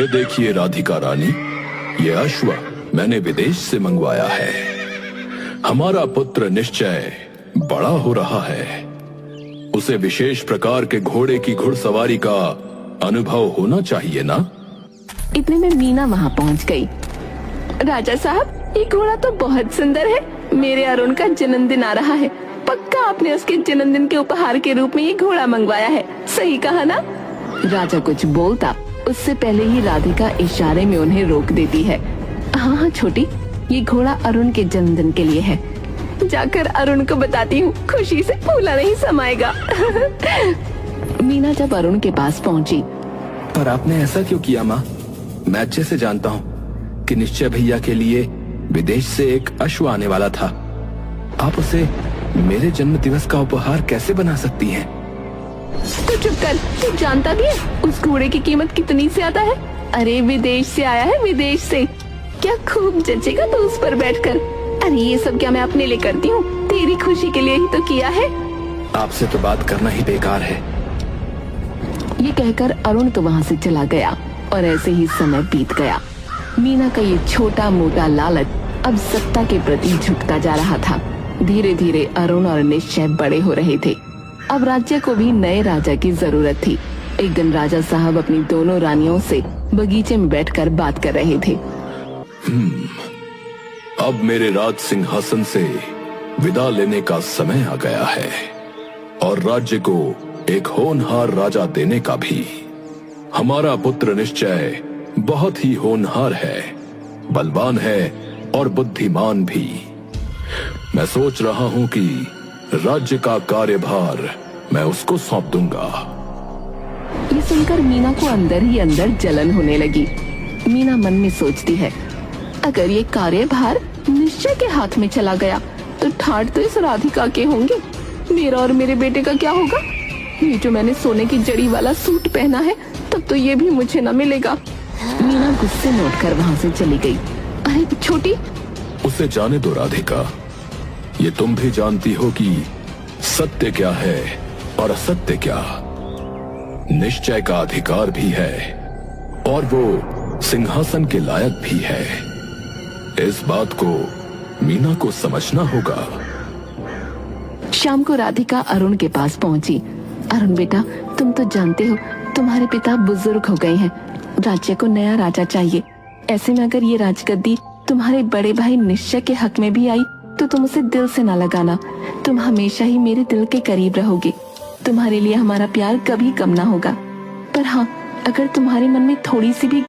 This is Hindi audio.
ये देखिए राधिका रानी, ये अश्व मैंने विदेश से मंगवाया है। हमारा पुत्र निश्चय बड़ा हो रहा है, उसे विशेष प्रकार के घोड़े की घुड़सवारी का अनुभव होना चाहिए ना। इतने में मीना वहाँ पहुँच गई। राजा साहब, ये घोड़ा तो बहुत सुंदर है। मेरे अरुण का जन्मदिन आ रहा है, पक्का आपने उसके जन्मदिन के उपहार के रूप में ये घोड़ा मंगवाया है, सही कहा ना? राजा कुछ बोलता उससे पहले ही राधिका इशारे में उन्हें रोक देती है। हाँ छोटी, ये घोड़ा अरुण के जन्मदिन के लिए है। जाकर अरुण को बताती हूँ, खुशी से फूला नहीं समाएगा। मीना जब अरुण के पास पहुँची, पर आपने ऐसा क्यों किया माँ? मैं अच्छे से जानता हूँ कि निश्चय भैया के लिए विदेश से एक अश्व आने वाला था। आप उसे मेरे जन्म दिवस का उपहार कैसे बना सकती हैं? तो चुप कर, तू जानता भी है उस घोड़े की कीमत कितनी से आता है? अरे विदेश से आया है, विदेश से। क्या खूब जचेगा तो उस पर बैठकर। अरे ये सब क्या मैं अपने लिए करती हूँ, तेरी खुशी के लिए ही तो किया है। आपसे तो बात करना ही बेकार है। ये कहकर अरुण तो वहाँ से चला गया और ऐसे ही समय बीत गया। मीना का ये छोटा मोटा लालच अब सत्ता के प्रति झुकता जा रहा था। धीरे धीरे अरुण और निश्चय बड़े हो रहे थे। अब राज्य को भी नए राजा की जरूरत थी। एक दिन राजा साहब अपनी दोनों रानियों से बगीचे में बैठकर बात कर रहे थे। अब मेरे राज सिंहासन से विदा लेने का समय आ गया है और राज्य को एक होनहार राजा देने का भी। हमारा पुत्र निश्चय बहुत ही होनहार है, बलवान है और बुद्धिमान भी। मैं सोच रहा हूं कि राज्य का कार्यभार मैं उसको सौंप दूंगा। ये सुनकर मीना को अंदर ही अंदर जलन होने लगी। मीना मन में सोचती है, अगर ये कार्यभार निश्चय के हाथ में चला गया तो ठाट तो इस राधिका के होंगे। मेरा और मेरे बेटे का क्या होगा? ये जो मैंने सोने की जड़ी वाला सूट पहना है, तब तो ये भी मुझे न मिलेगा। मीना गुस्से में उठकर वहाँ से चली गई। अरे छोटी, उसे जाने दो राधिका। ये तुम भी जानती हो कि सत्य क्या है और असत्य क्या। निश्चय का अधिकार भी है और वो सिंहासन के लायक भी है। इस बात को मीना को समझना होगा। शाम को राधिका अरुण के पास पहुंची। अरुण बेटा, तुम तो जानते हो तुम्हारे पिता बुजुर्ग हो गए हैं, राज्य को नया राजा चाहिए। ऐसे में अगर ये राजगद्दी तुम्हारे बड़े भाई निश्चय के हक में भी आई तो तुम उसे दिल से ना लगाना। तुम हमेशा ही मेरे दिल के करीब रहोगे। तुम्हारे लिए हमारा प्यार कभी कम ना होगा। पर हाँ, अगर तुम्हारे मन में थोड़ी सी भी